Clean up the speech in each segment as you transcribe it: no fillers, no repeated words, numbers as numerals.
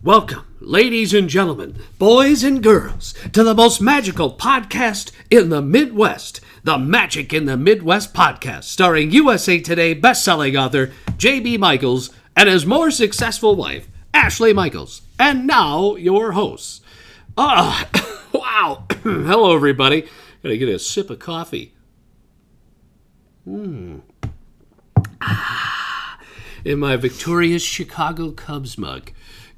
Welcome, ladies and gentlemen, boys and girls, to the most magical podcast in the Midwest, the Magic in the Midwest podcast, starring USA Today best-selling author J.B. Michaels and his more successful wife, Ashley Michaels. And now, your hosts. Wow. Hello, everybody. Gotta get a sip of coffee. In my victorious Chicago Cubs mug.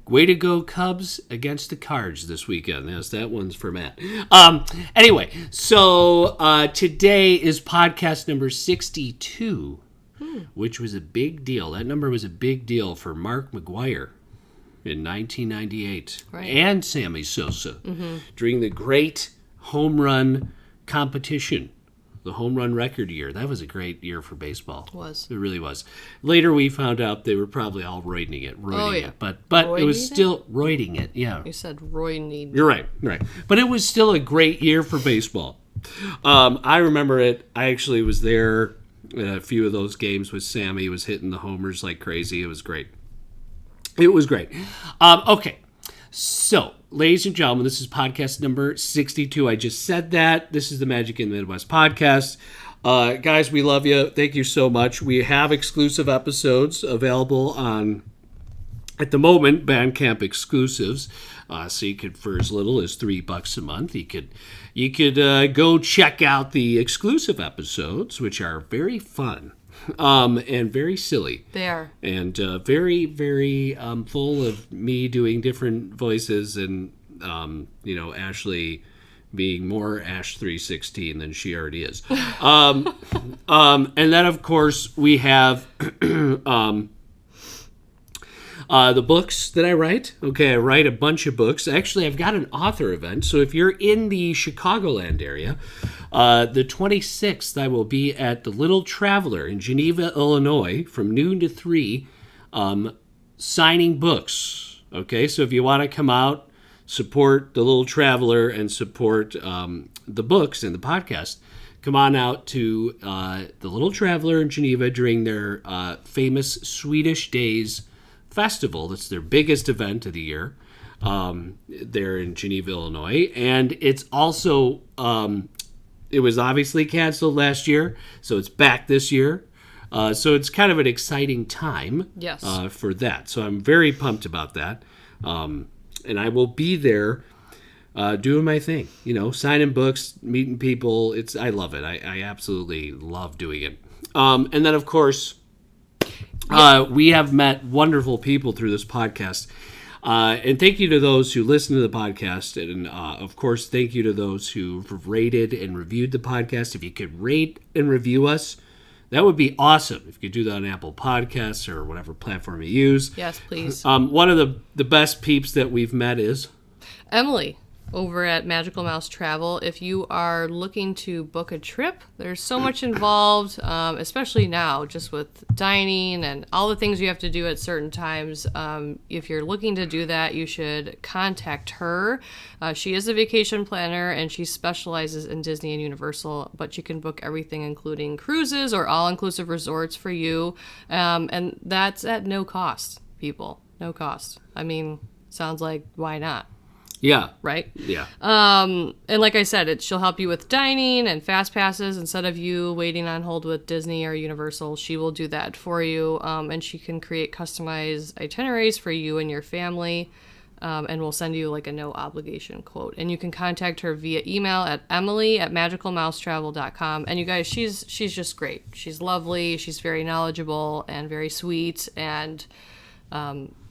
Way to go, Cubs, against the Cards this weekend. Yes, that one's for Matt. Anyway, so today is podcast number 62, which was a big deal. That number was a big deal for Mark McGwire in 1998 and Sammy Sosa during the great home run competition. The home run record year. That was a great year for baseball. It was. It really was. Later we found out they were probably all roiding it. But it was still roiding it, yeah. You said roiding. You're right. But it was still a great year for baseball. I remember it. I actually was there at a few of those games with Sammy. He was hitting the homers like crazy. It was great. Okay. So, ladies and gentlemen, this is podcast number 62. I just said that. This is the Magic in the Midwest podcast. Guys, we love you. Thank you so much. We have exclusive episodes available on, at the moment, Bandcamp exclusives. So you could, for as little as $3 a month, you could go check out the exclusive episodes, which are very fun. And very silly. They are. And very, very full of me doing different voices and, Ashley being more Ash 316 than she already is. And then, of course, we have the books that I write. Okay, I write a bunch of books. Actually, I've got an author event. So if you're in the Chicagoland area, the 26th, I will be at the Little Traveler in Geneva, Illinois, from noon to 3, signing books. Okay, so if you want to come out, support the Little Traveler and support the books and the podcast, come on out to the Little Traveler in Geneva during their famous Swedish Days Festival. That's their biggest event of the year. There in Geneva, Illinois. And it's also... it was obviously canceled last year, so it's back this year. So it's kind of an exciting time for that. So I'm very pumped about that. And I will be there doing my thing, signing books, meeting people. I love it. I absolutely love doing it. And then, of course, we have met wonderful people through this podcast. And thank you to those who listen to the podcast. And, of course, thank you to those who've rated and reviewed the podcast. If you could rate and review us, that would be awesome. If you could do that on Apple Podcasts or whatever platform you use. Yes, please. One of the best peeps that we've met is Emily over at Magical Mouse Travel. If you are looking to book a trip, there's so much involved, especially now, just with dining and all the things you have to do at certain times. If you're looking to do that, you should contact her. She is a vacation planner, and she specializes in Disney and Universal, but she can book everything, including cruises or all-inclusive resorts for you. And that's at no cost, people. No cost. I mean, sounds like, why not? Yeah. Right? Yeah. And like I said, she'll help you with dining and fast passes. Instead of you waiting on hold with Disney or Universal, she will do that for you. And she can create customized itineraries for you and your family. And we'll send you like a no obligation quote. And you can contact her via email at emily@magicalmousetravel.com. And you guys, she's just great. She's lovely. She's very knowledgeable and very sweet. And,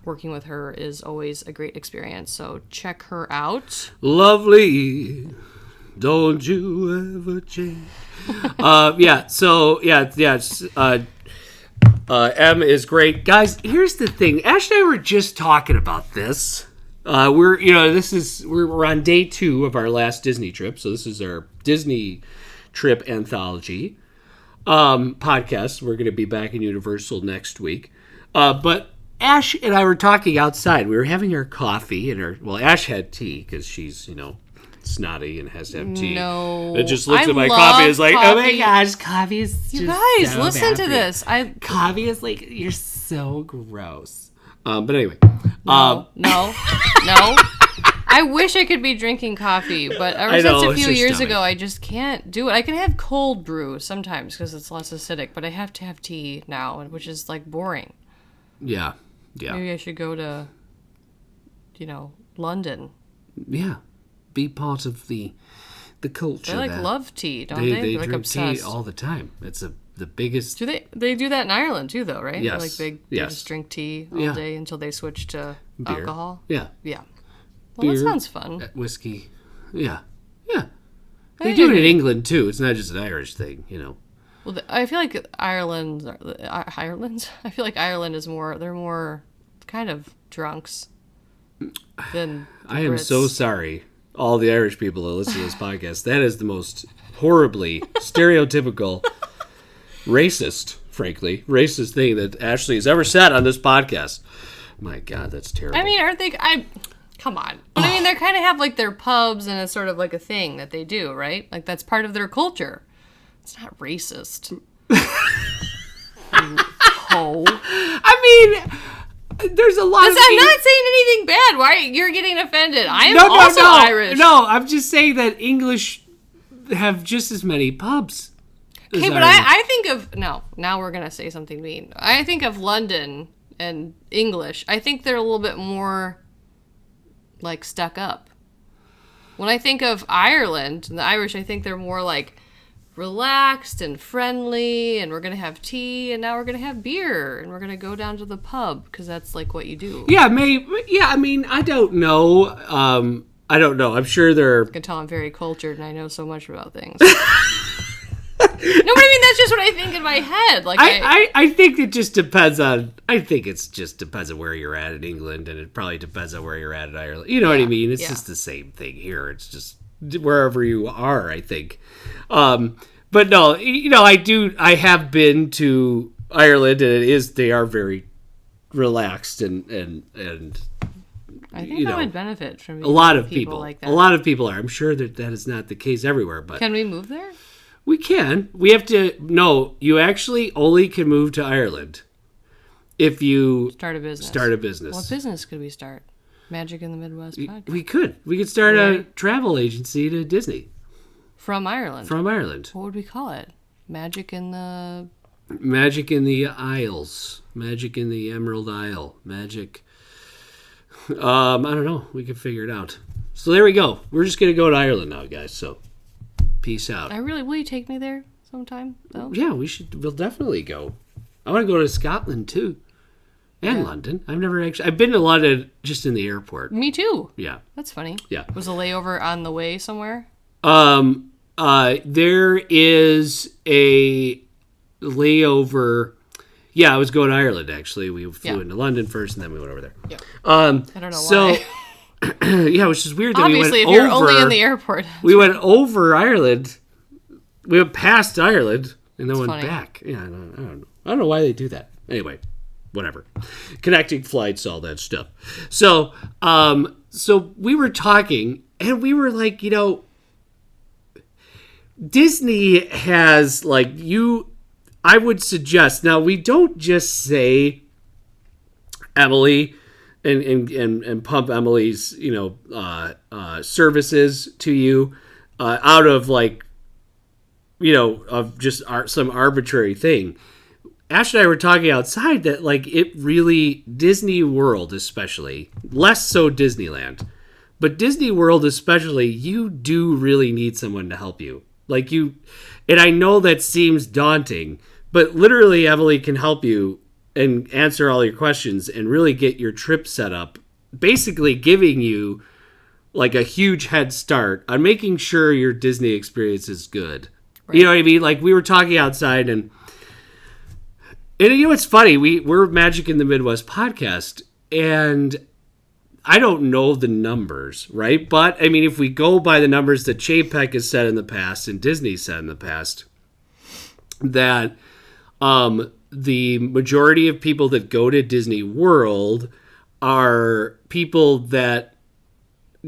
working with her is always a great experience, so check her out. Lovely, don't you ever change. Em is great. Guys, here's the thing. Ash and I were just talking about this. We're on day 2 of our last Disney trip, so this is our Disney trip anthology podcast. We're going to be back in Universal next week. But Ash and I were talking outside. We were having our coffee, and Ash had tea because she's, snotty and has to have tea. No. It just looks at my coffee and is like, oh my gosh, coffee is just You guys, so listen bad to for you. this. Coffee is like, you're so gross. But anyway. No. I wish I could be drinking coffee, but ever since a few years ago, I just can't do it. I can have cold brew sometimes because it's less acidic, but I have to have tea now, which is like boring. Yeah. Maybe I should go to, London. Yeah. Be part of the culture. They love tea, don't they? They They're drink obsessed. tea all the time. It's the biggest. Do they do that in Ireland too, though, right? Yes. They just drink tea all day until they switch to Beer. alcohol. Yeah. Yeah. Well, that sounds fun. Whiskey. Yeah. They do it in England too. It's not just an Irish thing, Well, I feel like Ireland is more. They're more kind of drunks than. I am Brits. so sorry, all the Irish people that listen to this podcast. That is the most horribly stereotypical, racist thing that Ashley has ever said on this podcast. My God, that's terrible. I mean, aren't they? Come on. But I mean, they kind of have like their pubs, and it's sort of like a thing that they do, right? Like that's part of their culture. It's not racist. Oh. I mean, there's a lot of. I'm not saying anything bad. Why you're getting offended? I am also Irish. No, I'm just saying that English have just as many pubs. Okay, but I think of now we're gonna say something mean. I think of London and English. I think they're a little bit more like stuck up. When I think of Ireland and the Irish, I think they're more like relaxed and friendly, and we're gonna have tea, and now we're gonna have beer, and we're gonna go down to the pub because that's like what you do. Yeah, maybe. Yeah, I mean, I don't know. I don't know. I'm sure they're. You can tell I'm very cultured and I know so much about things. No, but I mean that's just what I think in my head. Like I think it just depends on. I think it's just depends on where you're at in England, and it probably depends on where you're at in Ireland. You know what I mean? It's just the same thing here. It's just wherever you are. I think. But no, I have been to Ireland, and they are very relaxed and. I think I would benefit from a lot of people like that. A lot of people are. I'm sure that is not the case everywhere, but can we move there? We can. We have to. No, you actually only can move to Ireland if you start a business. What business could we start? Magic in the Midwest podcast. We could. We could start a travel agency to Disney. From Ireland. What would we call it? Magic in the Isles. Magic in the Emerald Isle. Magic. I don't know. We can figure it out. So there we go. We're just gonna go to Ireland now, guys. So peace out. Will you take me there sometime though? Yeah, we'll definitely go. I want to go to Scotland too. And London. I've been to London just in the airport. Me too. Yeah. That's funny. Yeah. Was a layover on the way somewhere? There is a layover. Yeah, I was going to Ireland, actually. We flew into London first, and then we went over there. Yeah. I don't know why. Yeah, which is weird that Obviously, we went if you're only in the airport. We went over Ireland. We went past Ireland, and then went back. Yeah, I don't know why they do that. Anyway, whatever. Connecting flights, all that stuff. So we were talking, and we were like, Disney has, I would suggest, now we don't just say Emily and pump Emily's, services to you out of of just some arbitrary thing. Ash and I were talking outside that it really, Disney World especially, less so Disneyland, but Disney World especially, you do really need someone to help you. And I know that seems daunting, but literally Emily can help you and answer all your questions and really get your trip set up, basically giving you a huge head start on making sure your Disney experience is good. Right. You know what I mean? We were talking outside and it's funny, we're Magic in the Midwest podcast, and I don't know the numbers, right? But, I mean, if we go by the numbers that Chapek has said in the past and Disney said in the past, that the majority of people that go to Disney World are people that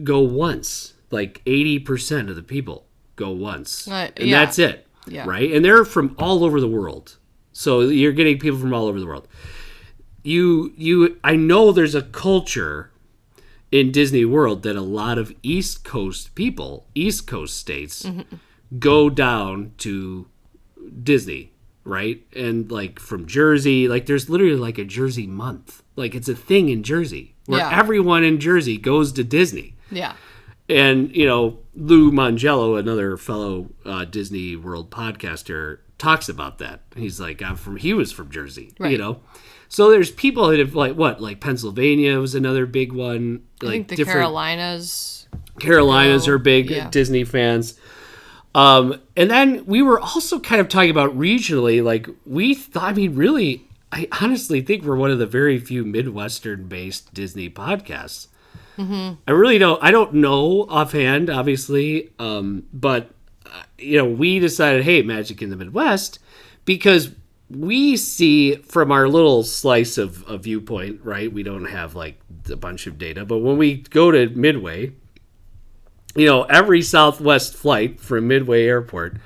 go once. 80% of the people go once. And that's it, right? And they're from all over the world. So you're getting people from all over the world. I know there's a culture in Disney World that a lot of East Coast people, East Coast states, go down to Disney, right? And like from Jersey, like there's literally like a Jersey month. Like it's a thing in Jersey where everyone in Jersey goes to Disney. Yeah. And, you know, Lou Mangello, another fellow Disney World podcaster, talks about that. He's like, he was from Jersey, you know? So there's people that have like Pennsylvania was another big one. I think the Carolinas are big Disney fans. And then we were also kind of talking about regionally, like I honestly think we're one of the very few Midwestern-based Disney podcasts. Mm-hmm. I don't know offhand, obviously, but, you know, we decided, hey, Magic in the Midwest, because we see from our little slice of viewpoint, right? We don't have, like, a bunch of data, but when we go to Midway, you know, every Southwest flight from Midway Airport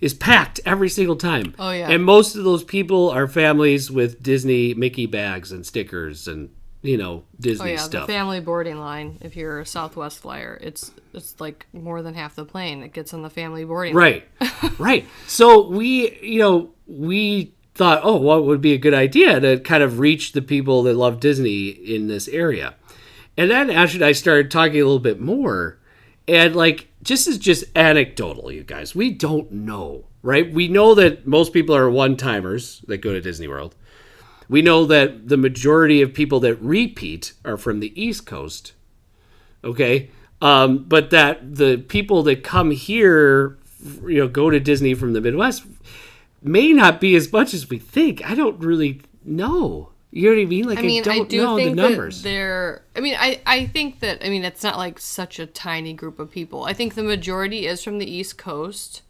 is packed every single time. Oh, yeah. And most of those people are families with Disney Mickey bags and stickers and, you know, Disney stuff. The family boarding line, if you're a Southwest flyer, it's like more than half the plane that gets on the family boarding line. Right. So we thought, oh, what would be a good idea to kind of reach the people that love Disney in this area. And then Ash and I started talking a little bit more. And like, this is just anecdotal, you guys. We don't know, right? We know that most people are one-timers that go to Disney World. We know that the majority of people that repeat are from the East Coast, okay? But that the people that come here, you know, go to Disney from the Midwest may not be as much as we think. I don't really know. You know what I mean? Like, I do know think the numbers. I think that, it's not like such a tiny group of people. I think the majority is from the East Coast.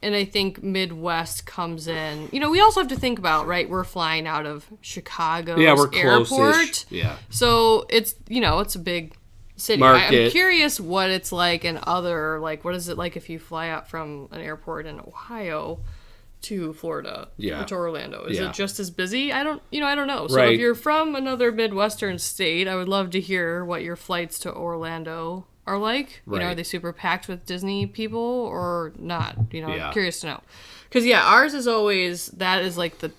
And I think Midwest comes in. You know, we also have to think about, right, we're flying out of Chicago's we're airport. Close-ish. Yeah. So it's, you know, it's a big city. I'm curious what it's like in other, like, what is it like if you fly out from an airport in Ohio to Florida or to Orlando? Is it just as busy? I don't know. So if you're from another Midwestern state, I would love to hear what your flights to Orlando are like. You know, are they super packed with Disney people or not? You know, I'm curious to know. Because ours is always, that is like the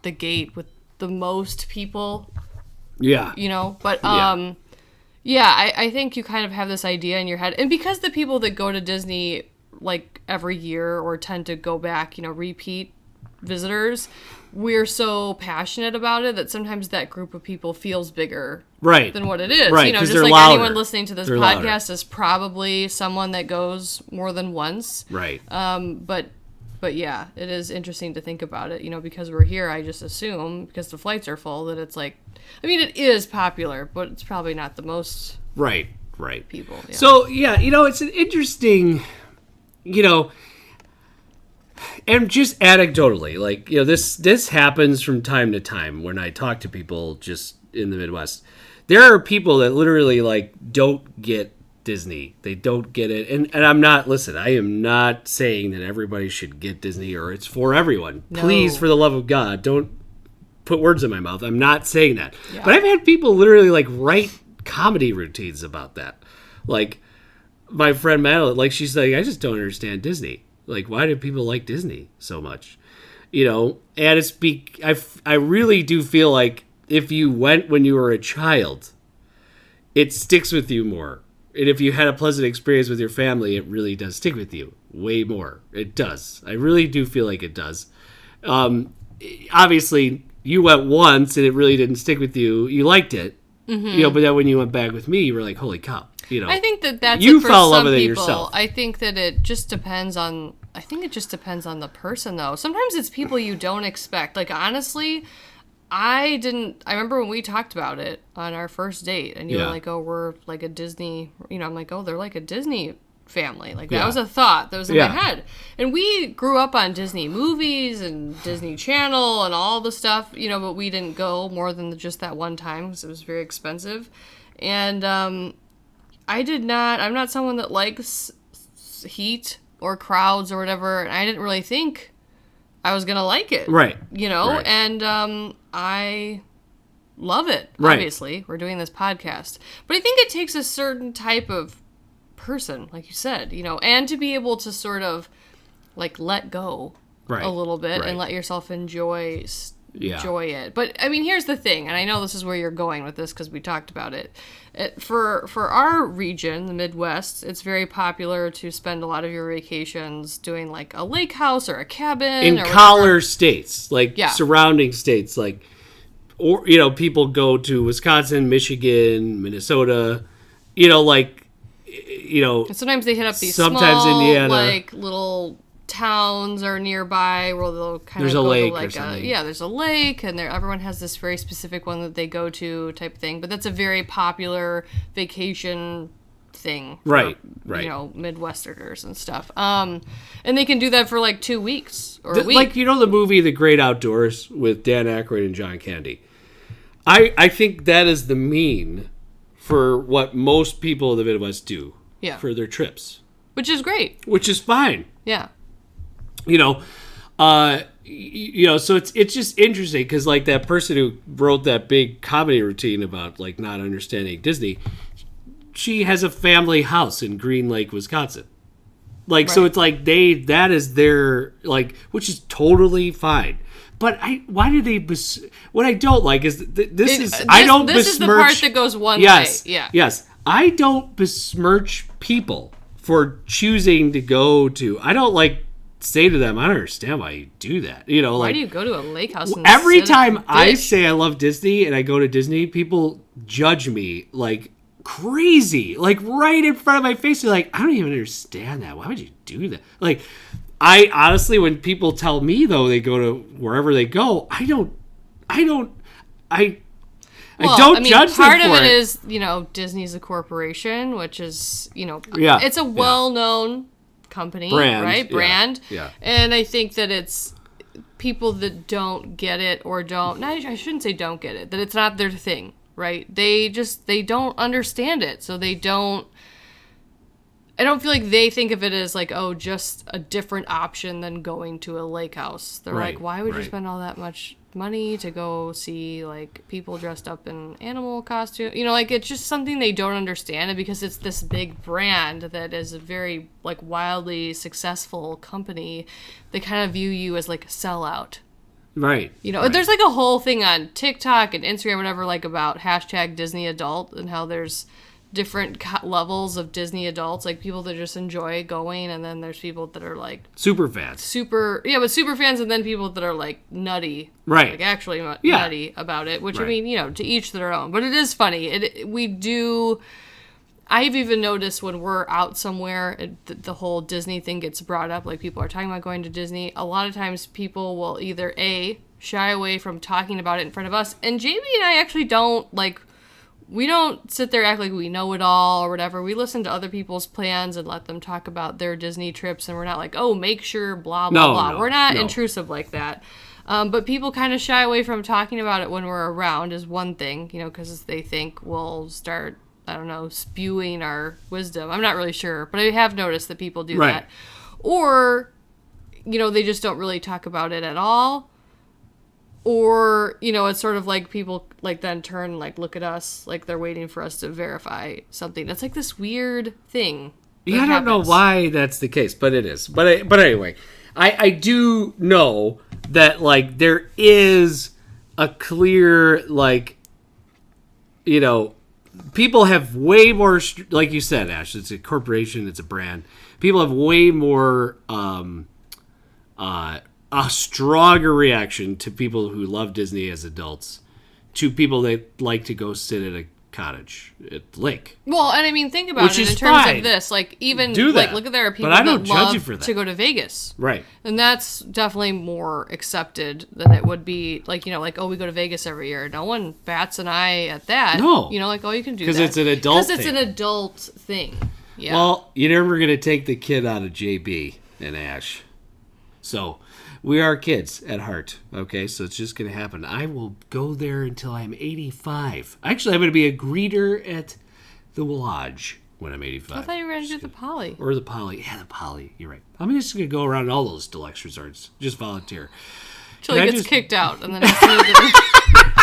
gate with the most people. Yeah. You know, but I think you kind of have this idea in your head, and because the people that go to Disney like every year or tend to go back, you know, repeat visitors, we're so passionate about it that sometimes that group of people feels bigger than what it is. Right, you know, just like louder. Anyone listening to this podcast is probably someone that goes more than once. Right. But yeah, it is interesting to think about it, you know, because we're here, I just assume, because the flights are full, that it's like, it is popular, but it's probably not the most people. Yeah. So, you know, it's an interesting, you know, and just anecdotally, like, you know, this happens from time to time when I talk to people just in the Midwest. There are people that literally, like, don't get Disney. They don't get it. And I am not saying that everybody should get Disney or it's for everyone. No. Please, for the love of God, don't put words in my mouth. I'm not saying that. Yeah. But I've had people literally, like, write comedy routines about that. Like, my friend Madeline, like, she's like, I just don't understand Disney. Like, why do people like Disney so much? You know, and I really do feel like if you went when you were a child, it sticks with you more. And if you had a pleasant experience with your family, it really does stick with you way more. It does. I really do feel like it does. Obviously, you went once and it really didn't stick with you. You liked it, you know, but then when you went back with me, you were like, holy cow. You know, I think that's you it for fell in love some with it people. yourself. I think that it just depends on. I think it just depends on the person, though. Sometimes it's people you don't expect. Like, honestly, I remember when we talked about it on our first date, and you were like, "Oh, we're like a Disney." You know, I'm like, "Oh, they're like a Disney family." Like, that was a thought that was in my head. And we grew up on Disney movies and Disney Channel and all the stuff, you know, but we didn't go more than just that one time because it was very expensive. And I'm not someone that likes heat or crowds or whatever, and I didn't really think I was gonna like it, Right. You know, Right. and I love it. Right. Obviously, we're doing this podcast, but I think it takes a certain type of person, like you said, you know, and to be able to sort of like let go Right. a little bit Right. and let yourself enjoy Yeah. it. But I mean, here's the thing, and I know this is where you're going with this because we talked about it. For our region, the Midwest, it's very popular to spend a lot of your vacations doing like a lake house or a cabin In or collar states, like Yeah. surrounding states, like, or, you know, people go to Wisconsin, Michigan, Minnesota, you know, like, you know, And sometimes they hit up these Sometimes small, Indiana. like little towns are nearby where they'll kind There's of a go lake to or like something. there's a lake, and everyone has this very specific one that they go to type thing. But that's a very popular vacation thing, for, Right, right. You know, Midwesterners and stuff. And they can do that for like 2 weeks or a week. like, you know, the movie The Great Outdoors with Dan Aykroyd and John Candy. I think that is the mean for what most people in the Midwest do Yeah. for their trips, Which is great. which is fine. Yeah. You know, you know, so it's just interesting because, like, that person who wrote that big comedy routine about like not understanding Disney, she has a family house in Green Lake, Wisconsin. Like, so Right. it's like that is their, like, which is totally fine. But why do they? What I don't like is I don't This is the besmirch. part that goes one yes, way. Yeah. yes. I don't besmirch people for choosing to go to. I don't like say to them, I don't understand why you do that. You know, Why like, do you go to a lake house? And every sit time at a I fish? say I love Disney and I go to Disney, people judge me like crazy, like right in front of my face. They're like, I don't even understand that. Why would you do that? Like, I honestly, when people tell me though they go to wherever they go, I don't Well, judge them part of for it it. is, you know, Disney's a corporation, which is, you know, Yeah, it's a yeah. well-known company, Brand, right? yeah, Brand. yeah. And I think that it's people that don't get it or don't, no, I shouldn't say don't get it, that it's not their thing, right? They don't understand it. So I don't feel like they think of it as like, oh, just a different option than going to a lake house. They're Right, like, why would you right. spend all that much money to go see like people dressed up in animal costume? You know, like it's just something they don't understand. And because it's this big brand that is a very like wildly successful company, they kind of view you as like a sellout. Right. You know, right. there's like a whole thing on TikTok and Instagram, whatever, like about hashtag Disney adult and how there's different levels of Disney adults, like people that just enjoy going, and then there's people that are like super fans. super fans, and then people that are like nutty, Right. like actually Yeah. nutty about it. Which I Right. mean, you know, to each their own. But it is funny. We do. I've even noticed when we're out somewhere, the whole Disney thing gets brought up. Like people are talking about going to Disney. A lot of times, people will either shy away from talking about it in front of us, and Jamie and I actually don't like. We don't sit there act like we know it all or whatever. We listen to other people's plans and let them talk about their Disney trips, and we're not like, oh, make sure, blah, blah, No, blah. no, We're not no. intrusive like that. But people kind of shy away from talking about it when we're around is one thing, you know, because they think we'll start, I don't know, spewing our wisdom. I'm not really sure, but I have noticed that people do Right. that. Or, you know, they just don't really talk about it at all. Or, you know, it's sort of like people like then turn and like look at us like they're waiting for us to verify something. That's like this weird thing. that Yeah, I don't know happens. why that's the case, but it is. But anyway, I do know that like there is a clear like, you know, people have way more like you said, Ash. It's a corporation, it's a brand. People have way more a stronger reaction to people who love Disney as adults to people that like to go sit at a cottage at the lake. Well, and I mean, think about Which it is in terms fine. of this. Like, even, Do like, that. look at there are But people I don't that judge you love for that. to go to Vegas. Right. And that's definitely more accepted than it would be, like, you know, like, oh, we go to Vegas every year. No one bats an eye at that. No. You know, like, oh, you can do that. 'Cause it's an adult Because it's thing. an adult thing. Yeah. Well, you're never going to take the kid out of JB and Ash. So, we are kids at heart, okay? So it's just going to happen. I will go there until I'm 85. Actually, I'm going to be a greeter at the lodge when I'm 85. I thought you were going to do the Poly. Or the Poly. Yeah, the Poly. You're right. I'm just going to go around all those deluxe resorts. Just volunteer. Until he gets kicked out and then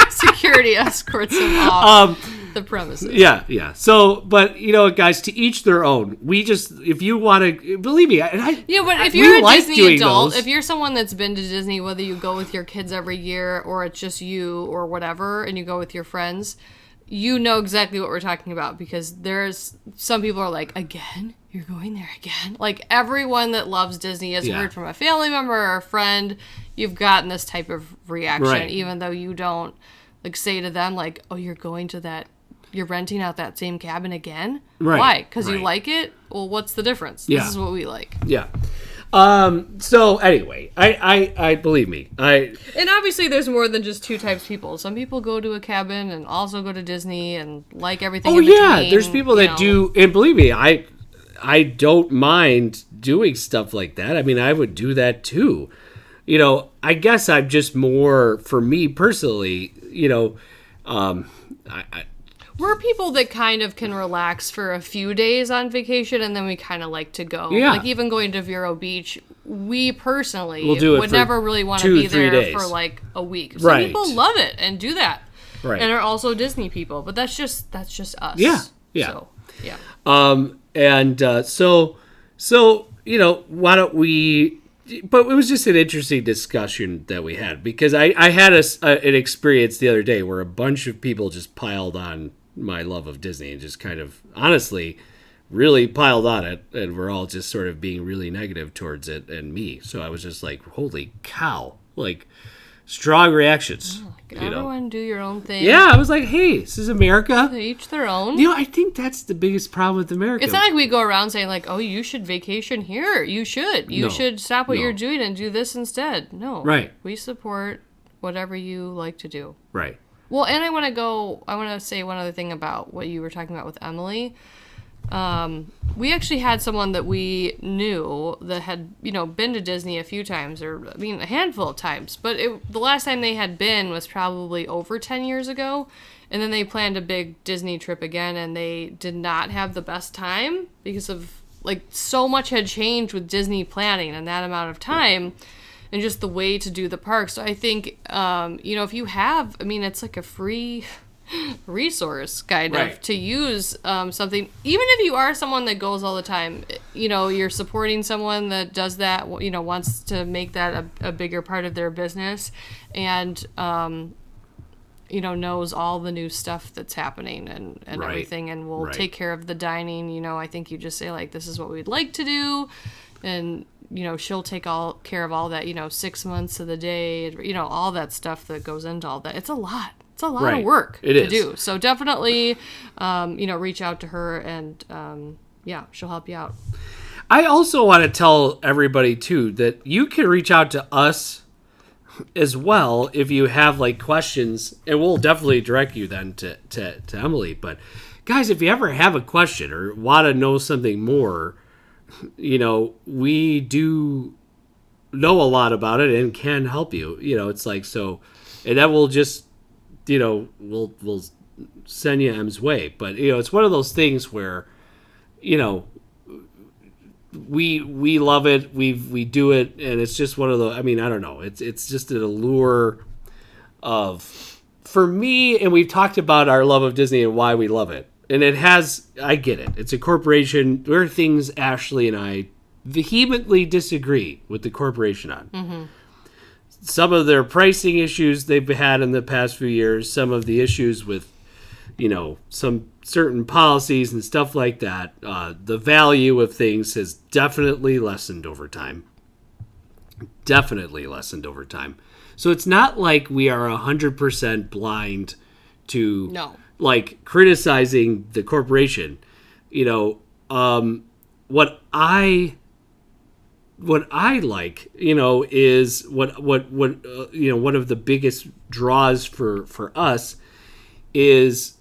security escorts him off the premises. Yeah. So, but, guys, to each their own. We just, if you want to, believe me, but if you're a Disney adult, if you're someone that's been to Disney, whether you go with your kids every year or it's just you or whatever, and you go with your friends, you know exactly what we're talking about, because there's some people are like, again? You're going there again? Like, everyone that loves Disney has heard from a family member or a friend, you've gotten this type of reaction, even though you don't, like, say to them, like, oh, you're renting out that same cabin again? Right. Why? Because you like it? Well, what's the difference? This is what we like. Yeah. So anyway, I believe me. And obviously there's more than just two types of people. Some people go to a cabin and also go to Disney and like everything in between. There's people that do, and believe me, I don't mind doing stuff like that. I mean, I would do that too. I guess I'm just more, for me personally, we're people that kind of can relax for a few days on vacation, and then we kind of like to go. Yeah. Like, even going to Vero Beach, we personally would never really want to be there days. for like a week. Some people love it and do that. Right. And are also Disney people, but that's just us. Yeah. So, yeah. So why don't we? But it was just an interesting discussion that we had, because I had an experience the other day where a bunch of people just piled on my love of Disney and just kind of honestly really piled on it, and we're all just sort of being really negative towards it and me. So I was just like, holy cow, like strong reactions. Everyone do your own thing. Yeah, I was like, hey, this is America. Each their own. I think that's the biggest problem with America. It's not like we go around saying like, oh, you should vacation here. You should. You should stop what you're doing and do this instead. No. Right. We support whatever you like to do. Right. Well, and I want to say one other thing about what you were talking about with Emily. We actually had someone that we knew that had, been to Disney a few times, a handful of times. But the last time they had been was probably over 10 years ago. And then they planned a big Disney trip again, and they did not have the best time because of, so much had changed with Disney planning in that amount of time and just the way to do the parks. So I think, if you have, it's like a free resource kind of to use something, even if you are someone that goes all the time, you're supporting someone that does that, wants to make that a bigger part of their business, and knows all the new stuff that's happening and everything, and will take care of the dining. I think you just say like, this is what we'd like to do, and she'll take care of all that, 6 months of the day, all that stuff that goes into all that. It's a lot. It's a lot of work to do. So definitely, reach out to her, and she'll help you out. I also want to tell everybody too that you can reach out to us as well if you have questions, and we'll definitely direct you then to Emily. But guys, if you ever have a question or want to know something more, we do know a lot about it and can help you. It's like, so, and then we'll just, we'll send you M's way. But, it's one of those things where, we love it. We do it. And it's just one of the, I don't know. It's just an allure of, for me, and we've talked about our love of Disney and why we love it. And it has, I get it. It's a corporation. There are things Ashley and I vehemently disagree with the corporation on. Mm-hmm. Some of their pricing issues they've had in the past few years, some of the issues with, some certain policies and stuff like that. The value of things has definitely lessened over time. So it's not like we are 100% blind to criticizing the corporation. What I like, is what one of the biggest draws for us is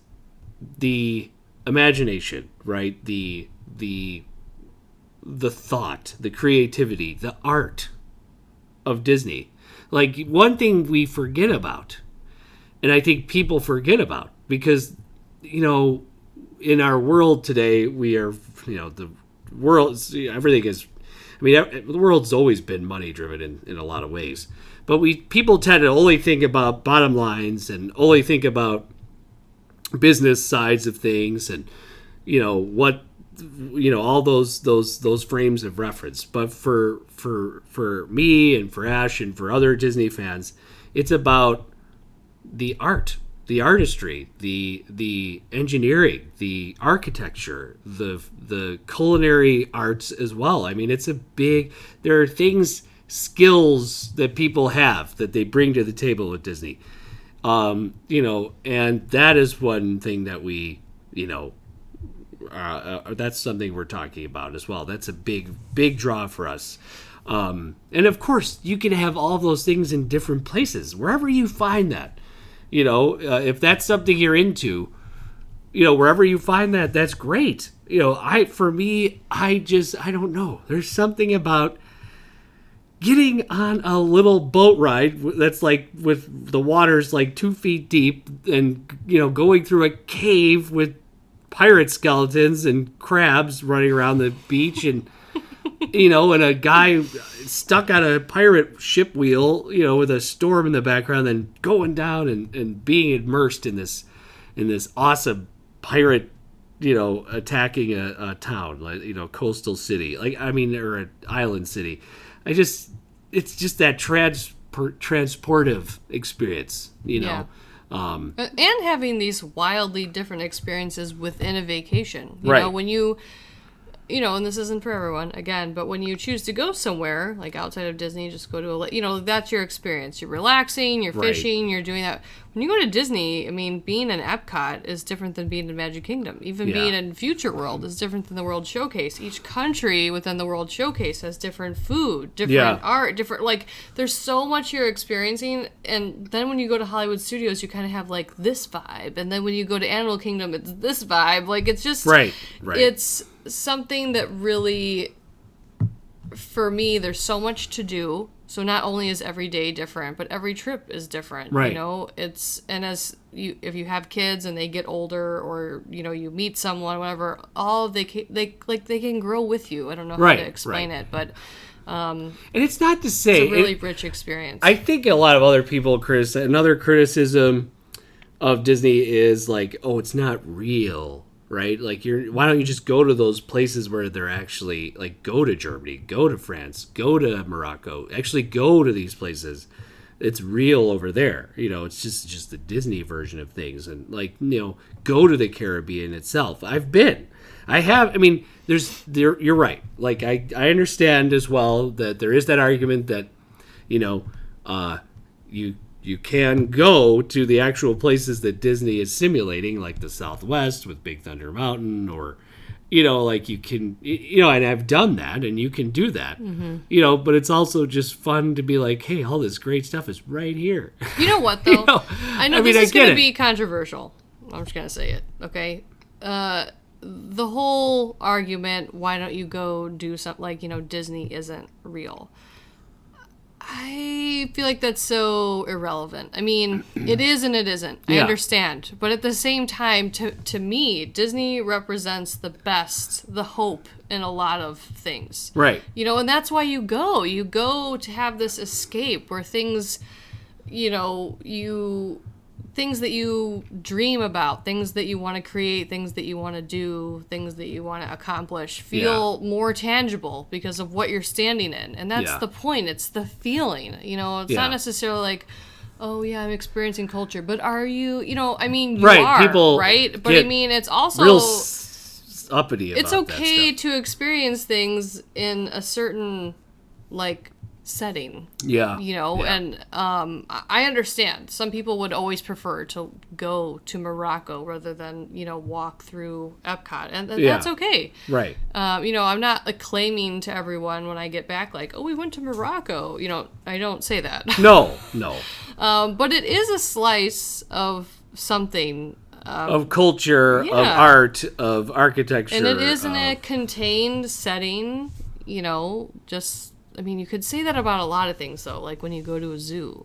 the imagination, right? The thought, the creativity, the art of Disney. One thing we forget about, and I think people forget about, because, in our world today, we are, the world, everything is, I mean, the world's always been money driven in a lot of ways. But people tend to only think about bottom lines and only think about business sides of things and, all those frames of reference. But for me and for Ash and for other Disney fans, it's about the art, the artistry, the engineering, the architecture, the culinary arts as well. I mean, there are skills that people have that they bring to the table with Disney. And that is one thing that we, that's something we're talking about as well. That's a big draw for us. And of course, you can have all those things in different places, wherever you find that. If that's something you're into, wherever you find that, that's great. I don't know. There's something about getting on a little boat ride that's like with the water's like 2 feet deep and, going through a cave with pirate skeletons and crabs running around the beach and, and a guy stuck on a pirate ship wheel, with a storm in the background, then going down and being immersed in this awesome pirate, attacking a town, like, coastal city, or an island city. It's just that transportive experience, Yeah. And having these wildly different experiences within a vacation. You know, when you, and this isn't for everyone, again, but when you choose to go somewhere, like outside of Disney, just go to that's your experience. You're relaxing, you're fishing, you're doing that. When you go to Disney, I mean, being in Epcot is different than being in Magic Kingdom. Even being in Future World is different than the World Showcase. Each country within the World Showcase has different food, different art, there's so much you're experiencing. And then when you go to Hollywood Studios, you kind of have like this vibe. And then when you go to Animal Kingdom, it's this vibe. Like, it's just, it's something that really, for me, there's so much to do. So not only is every day different, but every trip is different. Right. If you have kids and they get older, or you meet someone, whatever, they can grow with you. I don't know how to explain it, but and it's not to say it's a really rich experience. I think a lot of other people another criticism of Disney is like, oh, it's not real. Right? Like, why don't you just go to those places where they're actually, like, go to Germany, go to France, go to Morocco, actually go to these places. It's real over there. It's just the Disney version of things. And, like, go to the Caribbean itself. I've been. I have. I mean, you're right. Like, I understand as well that there is that argument that, you can go to the actual places that Disney is simulating, like the Southwest with Big Thunder Mountain, or, like you can, and I've done that, and you can do that, but it's also just fun to be like, hey, all this great stuff is right here. You know what, though? I know this is going to be controversial. I'm just going to say it, okay? The whole argument, why don't you go do something, like, Disney isn't real. I feel like that's so irrelevant. I mean, it is and it isn't. I understand. But at the same time, to me, Disney represents the best, the hope in a lot of things. Right. And that's why you go. You go to have this escape where things, things that you dream about, things that you want to create, things that you want to do, things that you want to accomplish feel more tangible because of what you're standing in. And that's the point. It's the feeling. It's not necessarily like, oh, yeah, I'm experiencing culture. But are you, I mean, you are, people, right? But I mean, it's also real uppity about it's okay that stuff. to experience things in a certain, like, setting. And I understand some people would always prefer to go to Morocco rather than walk through Epcot, and that's okay. Right. I'm not claiming to everyone when I get back like, oh, we went to Morocco. I don't say that. No. But it is a slice of something, of culture, of art, of architecture, and it is in a contained setting. You could say that about a lot of things, though, like when you go to a zoo.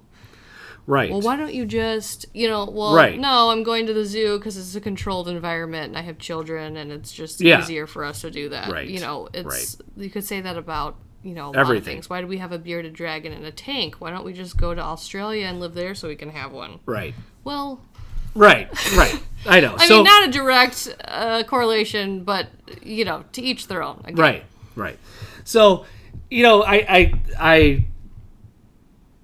Right. Well, why don't you just, Right. no, I'm going to the zoo because it's a controlled environment and I have children and it's just Yeah. easier for us to do that. Right. You could say that about, a lot of Everything. things. Why do we have a bearded dragon in a tank? Why don't we just go to Australia and live there so we can have one? Right. Well, Right. I know. I mean, not a direct correlation, but, to each their own. Again. Right. So, I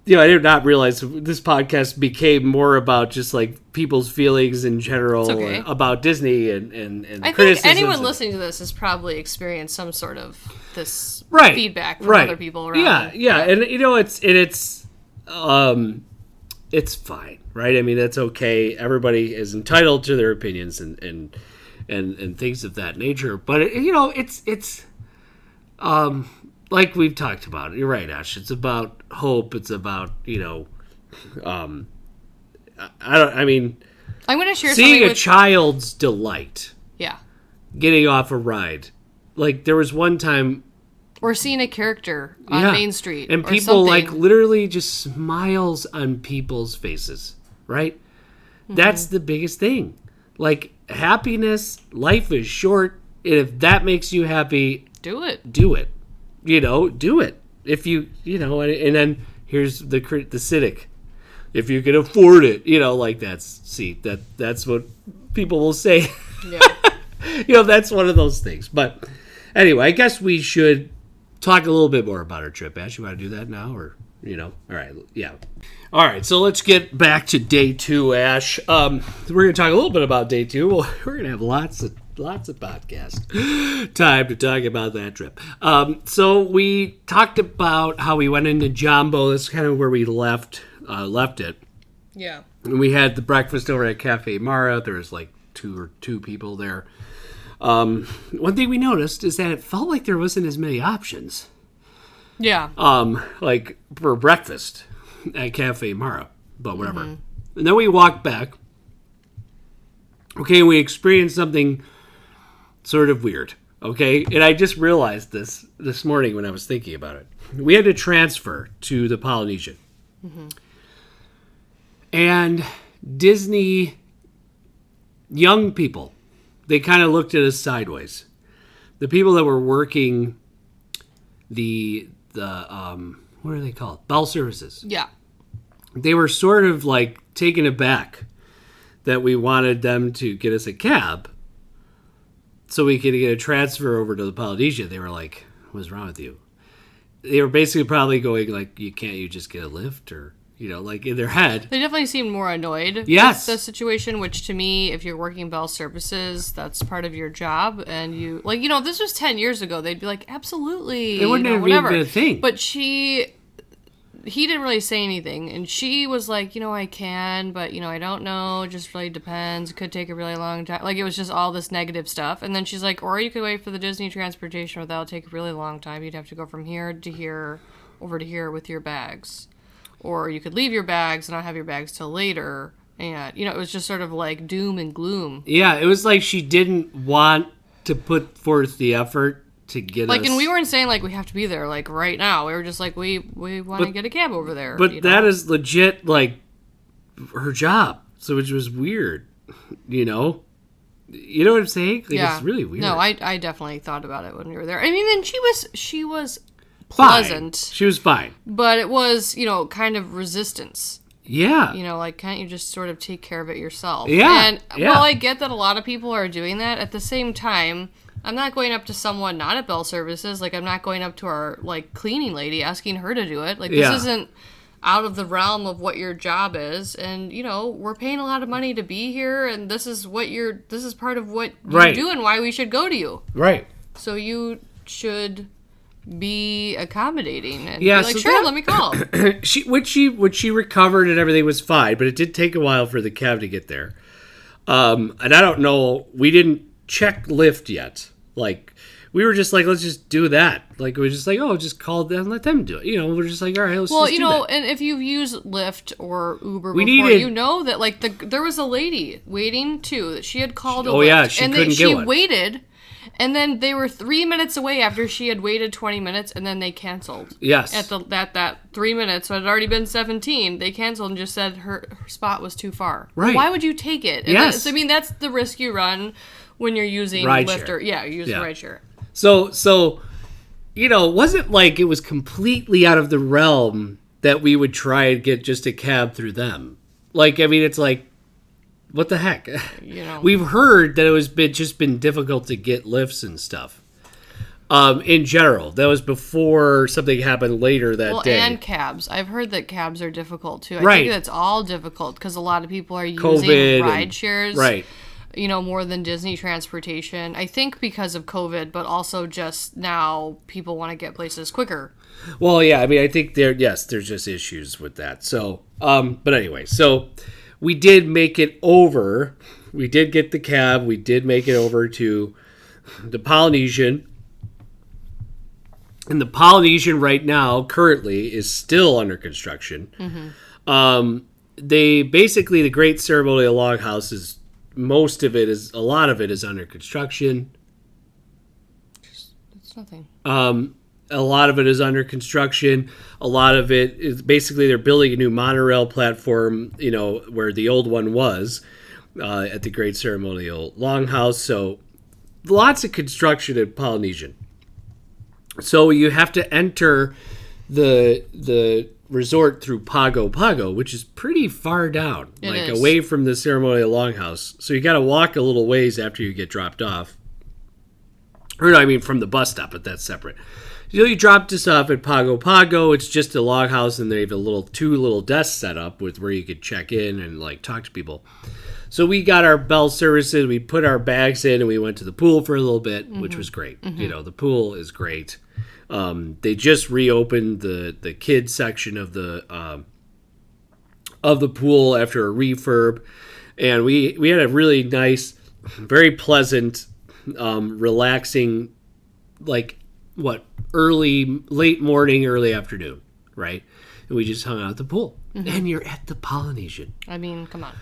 did not realize this podcast became more about just like people's feelings in general okay. about Disney and I think criticisms. anyone listening to this has probably experienced some sort of this Right. feedback from Right. other people around. Yeah, and it's fine, right? I mean, that's okay. Everybody is entitled to their opinions and things of that nature. But it's like we've talked about. You're right, Ash. It's about hope. It's about I'm going to share seeing something a with child's delight yeah, getting off a ride. Like there was one time. or seeing a character on Yeah. Main Street, And or people something. like literally just smiles on people's faces, right? Mm-hmm. That's the biggest thing. Like happiness, life is short, and if that makes you happy, do it. do it. Do it. If you, and then here's the cynic. If you can afford it, that's what people will say. Yeah. That's one of those things. But anyway, I guess we should talk a little bit more about our trip. Ash, you want to do that now, or all right, yeah. All right, so let's get back to day 2, Ash. We're going to talk a little bit about day 2. Well, we're going to have lots of podcast time to talk about that trip. So we talked about how we went into Jambo. That's kind of where we left it. Yeah. And we had the breakfast over at Cafe Mara. There was like two people there. One thing we noticed is that it felt like there wasn't as many options. Yeah. Like for breakfast at Cafe Mara, but whatever. Mm-hmm. And then we walked back. Okay, we experienced something sort of weird. Okay, and I just realized this morning when I was thinking about it. We had to transfer to the Polynesian. Mm-hmm. And Disney young people, they kind of looked at us sideways. The people that were working the what are they called? Bell services. Yeah. They were sort of like taken aback that we wanted them to get us a cab so we could get a transfer over to the Polynesia. They were like, what's wrong with you? They were basically probably going like, you just get a lift, or like in their head. They definitely seemed more annoyed Yes. with the situation, which to me, if you're working Bell Services, that's part of your job. And you, if this was 10 years ago, they'd be like, absolutely. It wouldn't have whatever. been a thing. But he didn't really say anything. And she was like, I can, but, I don't know. It just really depends. It could take a really long time. Like, it was just all this negative stuff. And then she's like, or you could wait for the Disney transportation, or that'll take a really long time. You'd have to go from here to here, over to here with your bags. Or you could leave your bags and not have your bags till later. And, it was just sort of like doom and gloom. Yeah, it was like she didn't want to put forth the effort to get us. And we weren't saying, we have to be there, right now. We were just like, we want to get a cab over there. But that is legit, her job. So it was weird, You know what I'm saying? Yeah. It's really weird. No, I definitely thought about it when we were there. I mean, and she was Fine. pleasant. She was fine. But it was, kind of resistance. Yeah. Can't you just sort of take care of it yourself? Yeah. And yeah. while I get that a lot of people are doing that, at the same time, I'm not going up to someone not at Bell Services. I'm not going up to our, cleaning lady asking her to do it. This isn't out of the realm of what your job is. And, we're paying a lot of money to be here, and this is part of what you do and why we should go to you. Right. So you should be accommodating and yeah, be like, sure, let me call. She recovered and everything was fine, but it did take a while for the cab to get there. And I don't know, we didn't check Lyft yet. We were just like, let's just do that. We were just like, just call them, let them do it. We're just like, all right, let's just do that. And if you've used Lyft or Uber We before, needed- you know that there was a lady waiting too that she had called a Oh, Lyft, yeah, she and couldn't she get one. waited. And then they were 3 minutes away after she had waited 20 minutes, and then they canceled. Yes. At that 3 minutes, so it had already been 17. They canceled and just said her spot was too far. Right. Why would you take it? And Yes. I mean, that's the risk you run when you're using Rideshare. Lyft or you're using Yeah. rideshare. So, it wasn't like it was completely out of the realm that we would try and get just a cab through them. Like, I mean, it's like, what the heck? We've heard that it was just been difficult to get lifts and stuff. In general, that was before something happened later that day. And cabs. I've heard that cabs are difficult too. I Right. think that's all difficult because a lot of people are using COVID ride shares. Right. More than Disney transportation. I think because of COVID, but also just now people want to get places quicker. Well, yeah, I mean, I think there's just issues with that. So, but anyway, so we did make it over. We did get the cab. We did make it over to the Polynesian. And the Polynesian right now, currently, is still under construction. Mm-hmm. The Great Ceremonial Longhouse is, a lot of it is under construction. It's nothing. A lot of it is under construction. A lot of it is basically they're building a new monorail platform, where the old one was at the Great Ceremonial Longhouse. So lots of construction at Polynesian. So you have to enter the resort through Pago Pago, which is pretty far down, It is. away from the Ceremonial Longhouse. So you got to walk a little ways after you get dropped off. Or no, I mean from the bus stop, but that's separate. You dropped us off at Pago Pago. It's just a longhouse, and they have two little desks set up with where you could check in and talk to people. So we got our bell services. We put our bags in, and we went to the pool for a little bit, which was great. Mm-hmm. The pool is great. They just reopened the kids section of the pool after a refurb, and we had a really nice, very pleasant, relaxing, late morning, early afternoon, right? And we just hung out at the pool. Mm-hmm. And you're at the Polynesian. I mean, come on.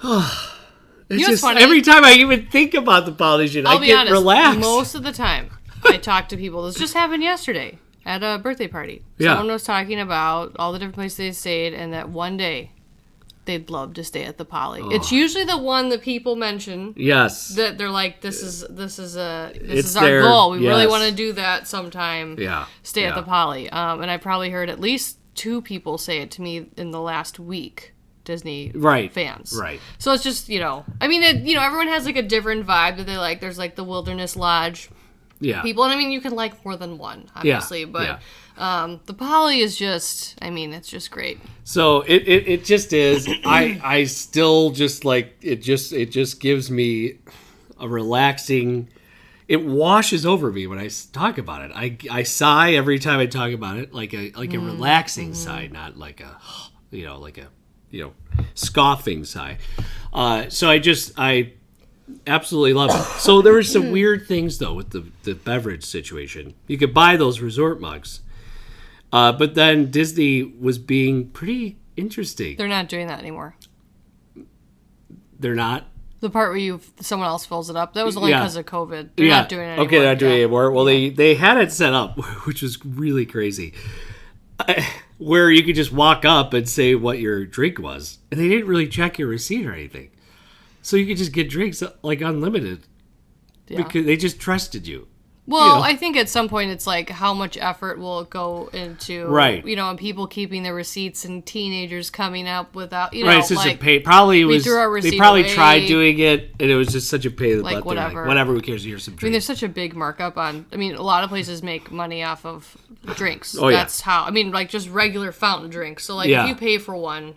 It's what's just funny? every time I even think about the Polynesian, I I'll be get honest, relaxed. most of the time I talk to people. This just happened yesterday at a birthday party. Yeah. Someone was talking about all the different places they stayed and that one day they'd love to stay at the Poly. Oh. It's usually the one that people mention. Yes. That they're like, this is It's our their- goal. We really yes. want to do that sometime. Yeah. Stay at Yeah. the Poly. And I probably heard at least 2 people say it to me in the last week. Disney Right. fans. Right. So it's just, I mean, everyone has a different vibe that they like. There's the Wilderness Lodge Yeah. people. And I mean, you can like more than one, obviously. But the Poly is just, it's just great. So it just is. I still just it just gives me a relaxing. It washes over me when I talk about it. I sigh every time I talk about it, like a relaxing sigh, not like a scoffing sigh. So I absolutely love it. So there were some weird things though with the beverage situation. You could buy those resort mugs. But then Disney was being pretty interesting. They're not doing that anymore. They're not? The part where someone else fills it up, that was only because of COVID. They're not doing it anymore. Okay, they're not doing it anymore. Well, they had it set up, which was really crazy, where you could just walk up and say what your drink was. And they didn't really check your receipt or anything. So you could just get drinks unlimited. Yeah. Because they just trusted you. Well, I think at some point it's how much effort will it go into, Right. And people keeping their receipts and teenagers coming up without, Right, it's just a pain. Probably we was. threw our They receipt probably away. tried doing it, and it was just such a pain in the butt. They're whatever. Whatever. Who cares? Here's some I mean, drinks. there's such a big markup on. I mean, a lot of places make money off of drinks. Oh, yeah. That's how. I mean, just regular fountain drinks. So, Yeah. if you pay for one,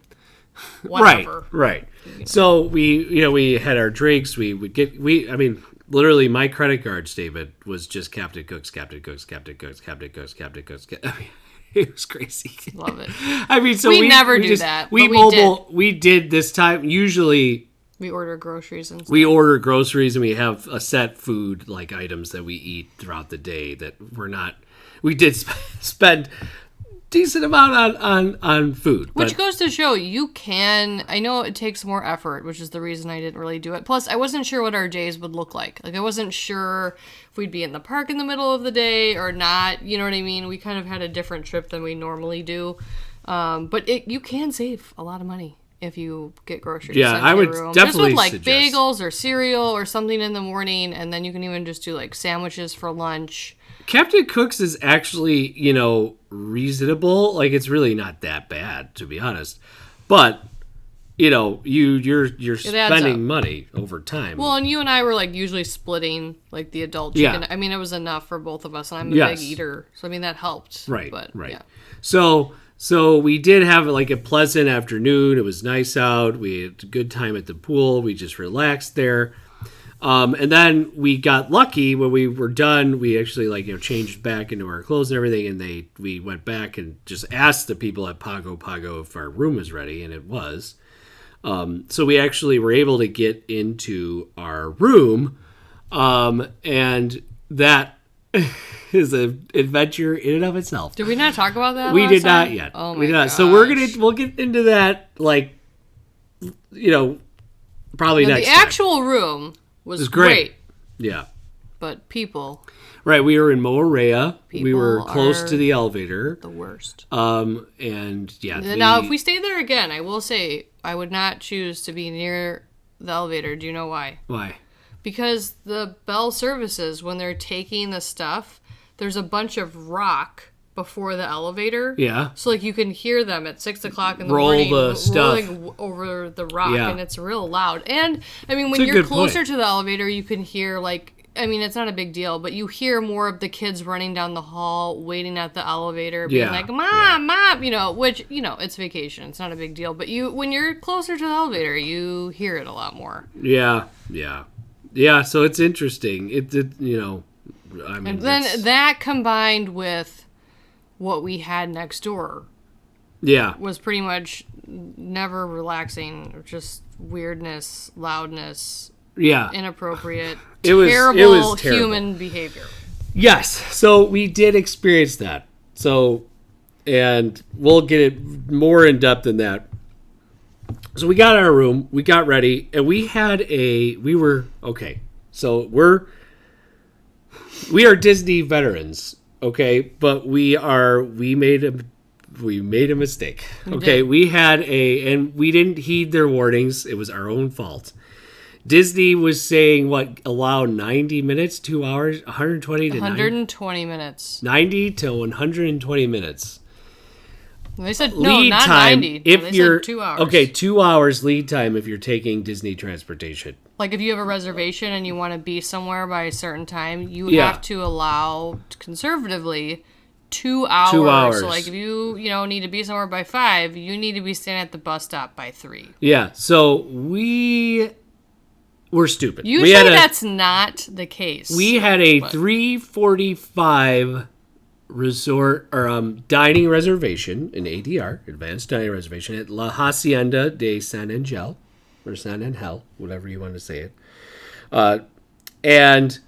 whatever. Right. So we had our drinks. I mean, literally, my credit card statement was just Captain Cook's, Captain Cook's, Captain Cook's, Captain Cook's, Captain Cook's. I mean, it was crazy. Love it. I mean, so We never do that, We but we did. We did this time. Usually, We order groceries and stuff. we order groceries and we have a set food items that we eat throughout the day that we're not. We did spend decent amount on food. Which But goes to show you can. I know it takes more effort, which is the reason I didn't really do it. Plus, I wasn't sure what our days would look like. Like, I wasn't sure if we'd be in the park in the middle of the day or not. You know what I mean? We kind of had a different trip than we normally do. But you can save a lot of money if you get groceries. Yeah, sent I to would your room. definitely Just with, like, suggest. bagels or cereal or something in the morning, and then you can even just do, like, sandwiches for lunch. Captain Cook's is actually, reasonable. Like, it's really not that bad, to be honest. But, you're adds spending up. money over time. Well, and you and I were, like, usually splitting, like, the adult Yeah. chicken. I mean, it was enough for both of us, and I'm a Yes. big eater. So, I mean, that helped. Right, But, right. yeah. So we did have like a pleasant afternoon. It was nice out. We had a good time at the pool. We just relaxed there. And then we got lucky when we were done. We actually changed back into our clothes and everything. And we went back and just asked the people at Pago Pago if our room was ready, and it was. So we actually were able to get into our room. And that is an adventure in and of itself. Did we not talk about that? We last did not time? yet. Oh my we did not. gosh. So we'll get into that probably Now, next the time. actual room was It's great. great, Yeah. but people, Right. We were in Moorea. We were People close are to the elevator. the worst. And yeah. Now, if we stay there again, I will say I would not choose to be near the elevator. Do you know why? Why? Because the Bell services, when they're taking the stuff, there's a bunch of rock before the elevator. Yeah. So, like, you can hear them at 6 o'clock in the Roll morning the stuff. rolling over the rock, Yeah. and it's real loud. And, I mean, when It's a you're good closer point. to the elevator, you can hear, like, I mean, it's not a big deal, but you hear more of the kids running down the hall, waiting at the elevator, being Yeah. like, Mom, Mom, which, it's vacation. It's not a big deal. But when you're closer to the elevator, you hear it a lot more. Yeah. Yeah. Yeah. So it's interesting. I mean, And then it's- that combined with what we had next door yeah. was pretty much never relaxing, just weirdness, loudness, Yeah. inappropriate, It was terrible terrible. human behavior. Yes. So we did experience that. So, and we'll get it more in depth than that. So we got our room, we got ready, and we were okay. So we are Disney veterans, okay? But we made a mistake. Okay, did. and we didn't heed their warnings. It was our own fault. Disney was saying allow 90 minutes, 2 hours, 120 to 120 minutes. 90 to 120 minutes. They said, no, Lead not time 90. No, if they you're said 2 hours. Okay, 2 hours lead time if you're taking Disney transportation. Like if you have a reservation and you want to be somewhere by a certain time, you Yeah. have to allow conservatively 2 hours. 2 hours. So like if you need to be somewhere by 5, you need to be standing at the bus stop by 3. Yeah, so we were stupid. Usually that's not the case. We had a 3:45 resort or dining reservation, an ADR, advanced dining reservation at La Hacienda de San Angel, or San Angel, whatever you want to say it. And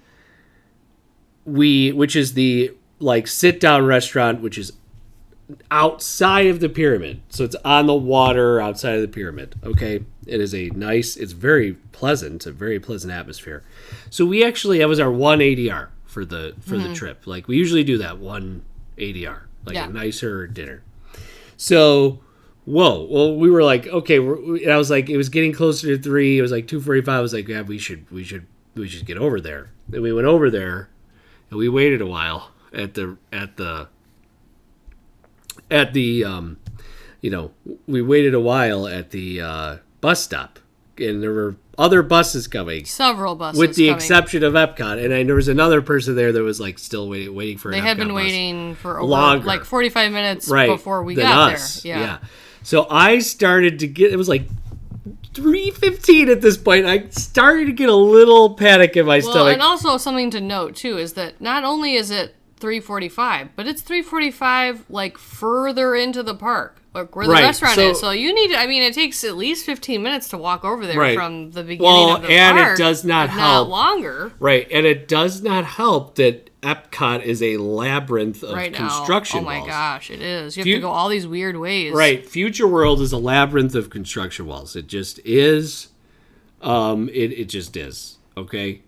which is the sit down restaurant, which is outside of the pyramid. So it's on the water outside of the pyramid. Okay. It's very pleasant, a very pleasant atmosphere. So that was our one ADR for the trip. Like we usually do that one ADR, Yeah. a nicer dinner. So, well, we were like, okay, and I was like, it was getting closer to 3. It was like 2:45. I was like, yeah, we should get over there. And we went over there and we waited a while we waited a while at the bus stop, and there were other buses coming, Several buses with the coming. exception of Epcot. And there was another person there that was still waiting for. They an had Epcot been bus. waiting for over Longer. 45 minutes Right before we than got us. there. Yeah. So I started to get. It was 3:15 at this point. I started to get a little panic in my Well, stomach. and also something to note too is that not only is it 3:45, but it's 3:45 further into the park, where the Right, restaurant so- is. So you need. I mean, it takes at least 15 minutes to walk over there Right. from the beginning Well, of the and it park. does not if help. Not longer. Right, and it does not help that Epcot is a labyrinth of right now. construction Oh my walls. gosh, it is. You have to go all these weird ways. Right. Future World is a labyrinth of construction walls. It just is. It just is. Okay.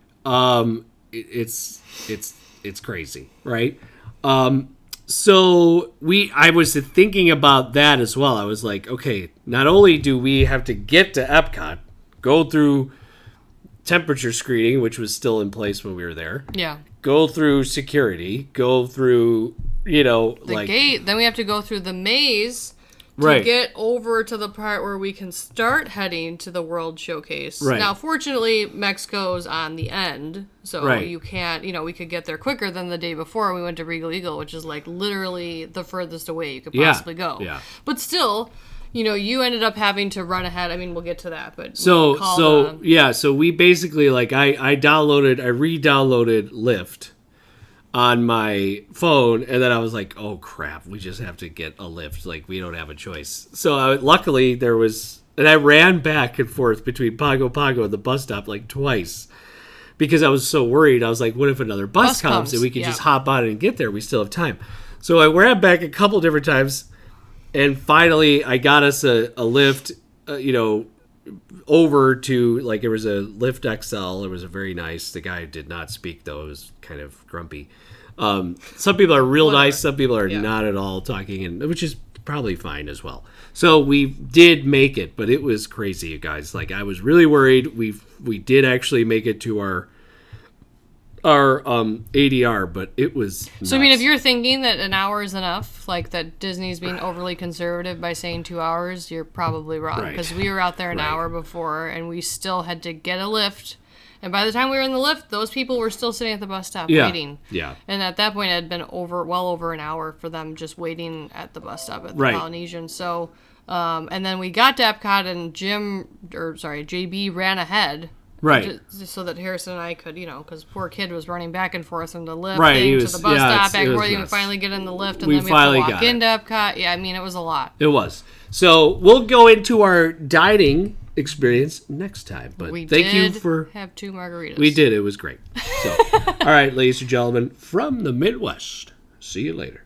It's crazy, right? So I was thinking about that as well. I was like, okay, not only do we have to get to Epcot, go through temperature screening, which was still in place when we were there. Yeah. Go through security, go through, The gate. Then we have to go through the maze to get over to the part where we can start heading to the World Showcase. Right. Now, fortunately, Mexico's on the end, so you can't, we could get there quicker than the day before we went to Regal Eagle, which is like literally the furthest away you could possibly go. Yeah. But still, you ended up having to run ahead. I mean, we'll get to that, but so we basically, like, I re-downloaded Lyft on my phone, and then I was like, oh crap, we just have to get a Lyft, like, we don't have a choice. So luckily there was, and I ran back and forth between Pago Pago and the bus stop like twice because I was so worried. I was like, what if another bus comes and we can just hop on and get there? We still have time. So I ran back a couple different times, and finally I got us a Lyft, over to, like, it was a Lyft XL. It was a very nice. The guy did not speak, though. It was kind of grumpy. Some people are real nice. Some people are not at all talking, and which is probably fine as well. So we did make it, but it was crazy, you guys. Like, I was really worried. We did actually make it to our ADR, but it was nuts. So, I mean, if you're thinking that an hour is enough, like that Disney's being overly conservative by saying 2 hours, you're probably wrong. Because we were out there an hour before, and we still had to get a Lyft. And by the time we were in the Lyft, those people were still sitting at the bus stop waiting. Yeah. And at that point, it had been well over an hour for them just waiting at the bus stop at the Polynesian. So, and then we got to Epcot, and JB ran ahead. Right. Just so that Harrison and I could, because poor kid was running back and forth in the Lyft thing to the bus stop, back and forth. We finally get in the Lyft, and then we have to walk into Epcot. Yeah, I mean, it was a lot. It was. So we'll go into our dining experience next time. But thank you for have 2 margaritas. We did. It was great. So, all right, ladies and gentlemen, from the Midwest. See you later.